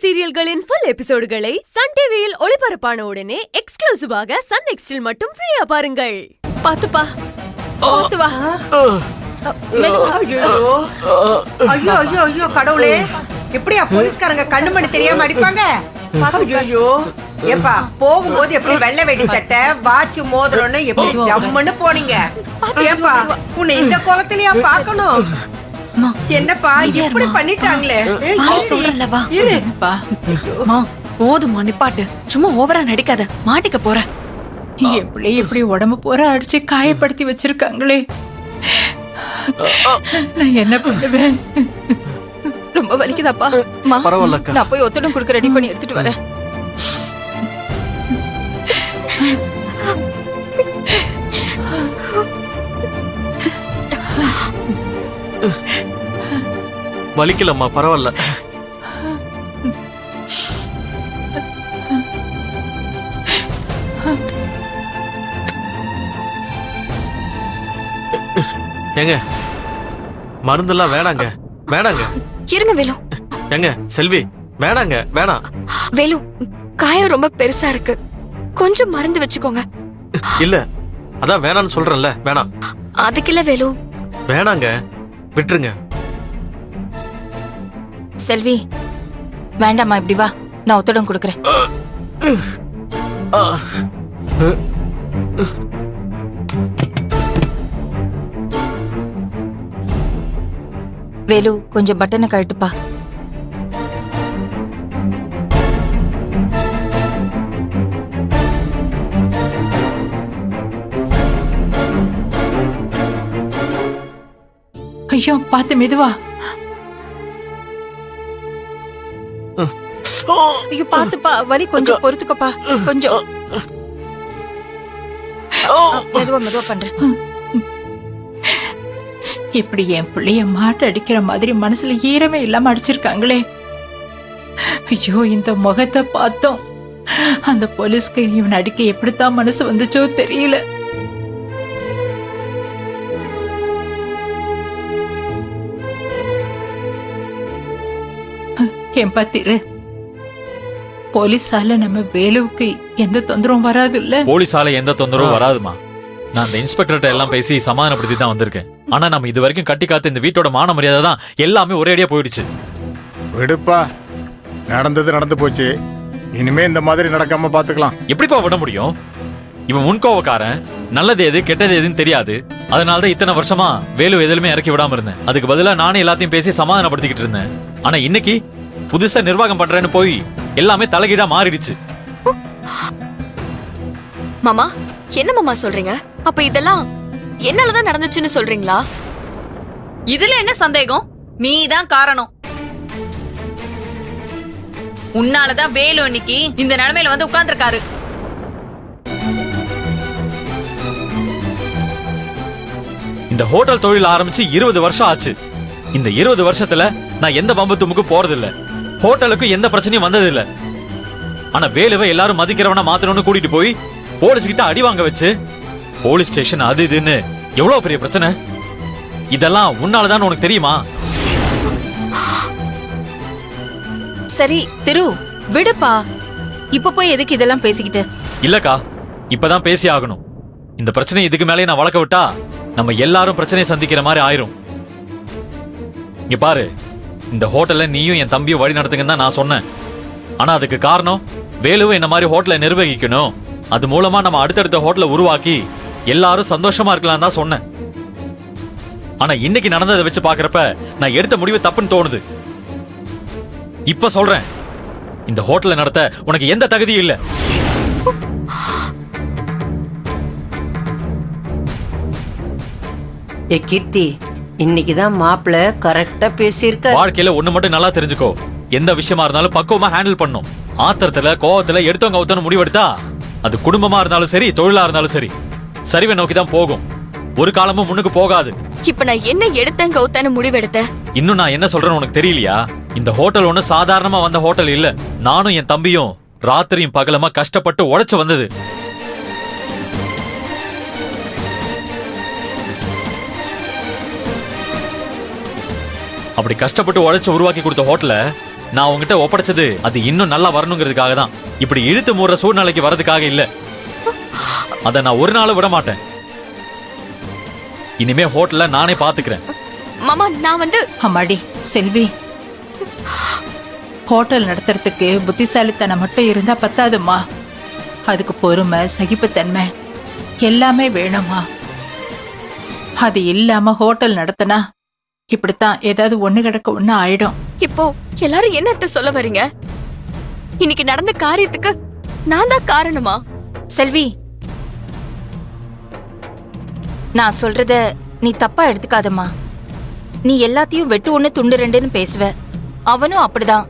சீரியல்களின் full எபிசோடுகளை Sun டிவியில் ஒளிபரப்பான உடனே எக்ஸ்க்ளூசிவாக சன் நெக்ஸ்டில் மட்டும் ஃப்ரீயா பாருங்கள். பாத்துப்பா பாத்து வா. ஐயோ ஐயோ ஐயோ கடவுளே, எப்படியா போலீஸ்காரங்க கண்ணு மணி தெரியாம அடிப்பாங்க? ஐயோ ஏப்பா, போகும்போது எப்படி வெள்ளை வெடி சட்டை வாட்ச் மோதிரம்னு எப்படி ஜம்முன்னு போனீங்க? ஏப்பா உன்னை இந்த கோலத்திலயா பாக்கணும்? என்னப்பா இப்படி பண்ணிட்டாங்களே? போதுமா நிப்பாட்டு, சும்மா ஓவரா நடிக்காத, மாட்டிக்க போற. எப்படி எப்படி உடம்பு போற அடிச்சு காயப்படுத்தி வச்சிருக்காங்களே, நான் என்ன பண்ணுவேன்? ரொம்ப வலிக்குதாப்பா? நான் போய் ஒத்தடம் கொடுக்க ரெடி பண்ணி எடுத்துட்டு வரேன். வலிக்கலம்மா, பரவாயில்ல. ஏங்க மருந்தெல்லாம் வேணாங்க, வேணாங்க. இருங்க வேலு. ஏங்க செல்வி, வேணாங்க, வேணாம். வேலு, காயம் ரொம்ப பெருசா இருக்கு, கொஞ்சம் மருந்து வச்சுக்கோங்க. இல்ல, அதான் வேணான்னு சொல்றேன்ல, வேணாம். அதுக்கு இல்ல வேலு, வேணாங்க, விட்டுருங்க. செல்வி வேண்டாமா, இப்படி வா, நான் ஒத்தடம் கொடுக்கறேன். வேலு கொஞ்சம் பட்டனை கழட்டுப்பா. ஐயோ பார்த்து மெதுவா. ஐயோ பாத்துப்பா, வலி கொஞ்சம் பொறுத்துக்கப்பா, கொஞ்சம் மெதுவா மெதுவா பண்றேன். இப்படி என் பிள்ளைய மாட்டு அடிக்கிற மாதிரி மனசுல ஈரமே இல்லாம அடிச்சிருக்காங்களே. ஐயோ, இந்த முகத்தை பார்த்தோம் அந்த போலீஸ்க்கு இவன் அடிக்க எப்படித்தான் மனசு வந்துச்சோ தெரியல. என் பத்திரு, போலீஸால நம்ம வேலுவுக்கு எந்த தொந்தரவும் வராது இல்ல? போலீஸால எந்த தொந்தரவும் வராதுமா. நான் அந்த இன்ஸ்பெக்டர்கிட்ட எல்லாம் பேசி சமாதானப்படுத்தி தான் வந்திருக்கேன். ஆனா நம்ம இது வரைக்கும் கட்டி காத்து இந்த வீட்டோட மான மரியாதை தான் எல்லாமே ஒரேடியா போயிடுச்சு. விடுப்பா, நடந்தது நடந்து போச்சு. இனிமே இந்த மாதிரி நடக்காம பாத்துக்கலாம். எப்படிப்பா விட முடியும்? இவன் முன்கோவக்காரன், நல்லது எது கெட்டது எதுன்னு தெரியாது. அதனாலதான் இத்தனை வருஷமா வேலு எதிலுமே இறக்கி விடாம இருந்தேன். அதுக்கு பதிலா நானே எல்லாத்தையும் பேசி சமாதானப்படுத்திக்கிட்டு இருந்தேன். ஆனா இன்னைக்கு புதுசா நிர்வாகம் பண்றேன்னு போய் எல்லாமே தலைகீழா மாறிடுச்சு. மாமா, என்ன மாமா சொல்றீங்க? அப்ப இதெல்லாம் என்னாலதான் நடந்துச்சுன்னு சொல்றீங்களா? இதுல என்ன சந்தேகம்? நீதான் காரணம். உன்னாலதான் வேலு இன்னைக்கு இந்த நிலைமையில வந்து உட்கார்ந்துருக்காரு. இந்த ஹோட்டல் தொழில் ஆரம்பிச்சு 20 வருஷம் ஆச்சு. இந்த 20 வருஷத்துல நான் எந்த பம்பத்துமுக்கு போறது இல்ல, ஹோட்டலுக்கு எந்த பிரச்சனையும் வந்தது இல்ல. ஆனா வேலுவை எல்லாரும் மதிக்கிறவனா மாத்தணும்னு கூட்டிட்டு போய் போலீஸ் கிட்ட அடி வாங்க வச்சு போலீஸ் ஸ்டேஷன் அது இதுன்னு எவ்வளவு பெரிய பிரச்சனை. இதெல்லாம் உன்னாலதான் உனக்கு தெரியுமா? சரி திரு, விடுப்பா. இப்ப போய் எதுக்கு இதெல்லாம் பேசிக்கிட்டு? இல்லக்கா, இப்பதான் பேசி ஆகணும். இந்த பிரச்சனை இதுக்கு மேலே நான் வளர்க்க விட்டா நம்ம எல்லாரும் பிரச்சனையை சந்திக்கிற மாதிரி ஆயிரும். இங்க பாரு, இந்த ஹோட்டல்ல நீயும் என் தம்பியும் வழி நடத்துங்கன்னு தான் நான் சொன்னேன். ஆனா அதுக்கு காரணம் வேலுவும் என்ன மாதிரி ஹோட்டலை நிர்வகிக்கணும், அது மூலமா நம்ம அடுத்தடுத்த ஹோட்டலை உருவாக்கி எல்லாரும் சந்தோஷமா இருக்கலாம் தான் சொன்னேன். ஆனா இன்னைக்கு நடந்ததை வச்சு பாக்குறப்ப நான் எடுத்த முடிவு தப்புன்னு தோணுது. இப்ப சொல்றேன், இந்த ஹோட்டலை நடத்த உனக்கு எந்த தகுதியும் இல்ல. ஏ கீர்த்தி, இன்னைக்குதான் மாப்பிள்ள கரெக்டா பேசியிருக்க. வாழ்க்கையில ஒண்ணு மட்டும் நல்லா தெரிஞ்சுக்கோ, எந்த விஷயமா இருந்தாலும் பக்குவமா ஹேண்டில் பண்ணும். ஆத்திரத்துல கோவத்துல எடுத்தவங்க அவுத்தன்னு முடிவெடுத்தா அது குடும்பமா இருந்தாலும் சரி, தொழிலா இருந்தாலும் சரி, சரிவை நோக்கி தான் போகும். ஒரு காலமும் முன்னுக்கு போகாது. இப்ப நான் என்ன எடுத்தேன் கௌத்தான முடிவெடுத்தேன்? இன்னும் நான் என்ன சொல்றேன்னு உனக்கு தெரியலையா? இந்த ஹோட்டல் ஒண்ணு சாதாரணமா வந்த ஹோட்டல் இல்ல. நானும் என் தம்பியும் ராத்திரியும் பகலமா கஷ்டப்பட்டு உழைச்சு வந்தது. அப்படி கஷ்டப்பட்டு உழைச்சு உருவாக்கி கொடுத்த ஹோட்டல நான் உங்ககிட்ட ஒப்படைச்சது அது இன்னும் நல்லா வரணுங்கிறதுக்காக தான். இப்படி இழுத்து மூடுற சூழ்நிலைக்கு வர்றதுக்காக இல்ல. அத நான் ஒரு நாளும் விட மாட்டேன். இனிமே ஹோட்டல்ல நானே பாத்துக்கிறேன். மாமா நான் வந்து அம்மாடி செல்வி, ஹோட்டல் நடத்துறதுக்கு புத்திசாலித்தனம் மட்டும் இருந்தா பத்தாதும்மா. அதுக்கு பொறுமை, சகிப்புத்தன்மை எல்லாமே வேணுமா. அது இல்லாம ஹோட்டல் நடத்தினா இப்படித்தான் ஏதாவது ஒண்ணு கிடக்க ஒண்ணு ஆயிடும். இப்போ எல்லாரும் என்னத்த சொல்ல வரீங்க? இன்னைக்கு நடந்த காரியத்துக்கு நான் தான் காரணமா? செல்வி, நான் சொல்றத நீ தப்பா எடுத்துக்காதம்மா. நீ எல்லாத்தையும் வெட்டு ஒண்ணு துண்டு ரெண்டுன்னு பேசுவ. அவனும் அப்படிதான்.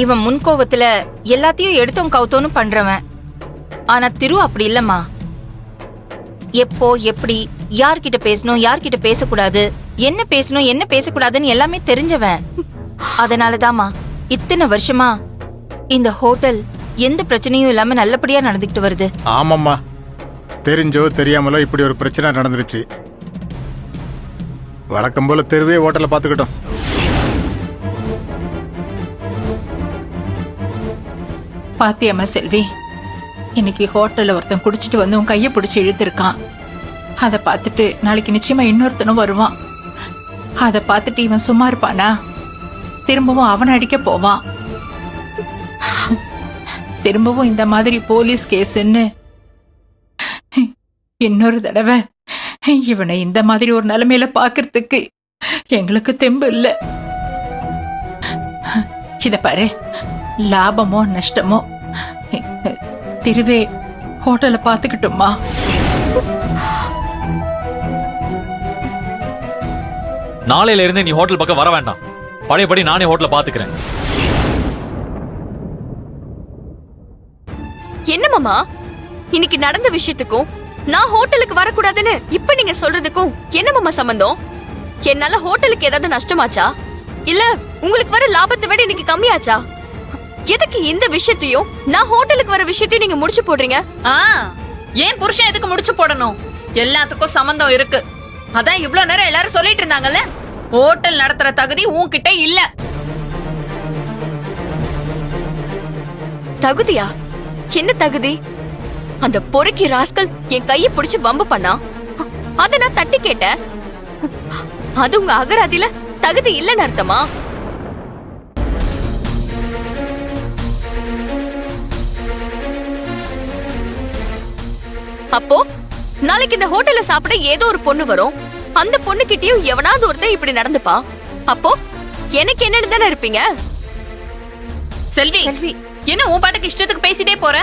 இவன் முன்கோவத்துல எல்லாத்தையும் எடுத்தோம் கவுத்தோன்னு பண்றவன். ஆனா திரு அப்படி இல்லம்மா. எப்போ எப்படி யார்கிட்ட பேசணும் யார்கிட்ட பேசக்கூடாது, என்ன பேசணும் என்ன பேசக்கூடாதுன்னு எல்லாமே தெரிஞ்சவன். அதனாலதாம்மா இத்தனை வருஷமா இந்த ஹோட்டல் எந்த பிரச்சனையும் இல்லாம நல்லபடியா நடந்துகிட்டு வருது. ஆமாம்மா, தெரிஞ்சோ தெரியாமலோ இப்படி ஒரு பிரச்சனை நடந்துருச்சு. வழக்கம் போல தெருவே ஹோட்டலை பார்த்துக்கிட்டோம். பாத்தியம்மா செல்வி, இன்னைக்கு ஹோட்டல்ல ஒருத்தன் குடிச்சிட்டு வந்து உன் கையை பிடிச்சி இழுத்திருக்கான். அதை பார்த்துட்டு நாளைக்கு நிச்சயமா இன்னொருத்தனும் வருவான். அதை பார்த்துட்டு இவன் சும்மா இருப்பானா? திரும்பவும் அவனை அடிக்க போவான். திரும்பவும் இந்த மாதிரி போலீஸ் கேஸ்ன்னு இன்னொரு தடவை இவனை இந்த மாதிரி ஒரு நிலைமையில பாக்குறதுக்கு எங்களுக்கு தெம்பு இல்ல. இத பாரு, லாபமோ நஷ்டமோ திருவே ஹோட்டலை பாத்துக்கிட்டோமா? நாளையில இருந்து நீ ஹோட்டல் பக்கம் வர வேண்டாம். பழையபடி நானே ஹோட்டலை பாத்துக்கிறேன். என்ன மாமா, இன்னைக்கு நடந்த விஷயத்துக்கும் நான் ஹோட்டலுக்கு வரக்கூடாதுன்னு இப்ப நீங்க சொல்றதுக்கும் என்ன மாமா சம்பந்தம்? என்னால ஹோட்டலுக்கு ஏதாவது நஷ்டமாச்சா? இல்ல உங்களுக்கு வர லாபத்தை விட இன்னைக்கு கம்மியாச்சா? எதுக்கு இந்த விஷயத்தையும் நான் ஹோட்டலுக்கு வர விஷயத்தையும் நீங்க முடிச்சு போடுறீங்க? ஏன் புருஷன் எதுக்கு முடிச்சு போடணும்? எல்லாத்துக்கும் சம்பந்தம் இருக்கு. அதான் இவ்ளோ நேரம் எல்லாரும் சொல்லிட்டு இருந்தாங்கல்ல, ஹோட்டல் நடத்துற தகுதி உன்கிட்ட இல்ல. தகுதியா? என்ன தகுதி? அந்த பொறுக்கி ராஸ்கல் என் கையை பிடிச்சு வம்பு பண்ணா, அத நான் தட்டி கேட்டேன். அது உங்க அகராதியில தகுதி இல்லைன்னு அர்த்தமா? அப்போ நாளைக்கு இந்த ஹோட்டல்ல சாப்பிட ஏதோ ஒரு பொண்ணு வரும். அந்த பொண்ணு கிட்டயும் எவனாவது ஒருத்தன் இப்படி நடந்துப்பா. அப்போ எனக்கு என்னன்னு தானே இருப்பீங்க? செல்வி, என்ன உன் பாட்டுக்கு இஷ்டத்துக்கு பேசிட்டே போற?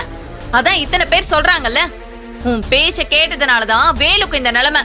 அதான் இத்தனை பேர் சொல்றாங்கல்ல, உன் பேச்ச கேட்டதுனாலதான் வேலுக்கு இந்த நிலைமை.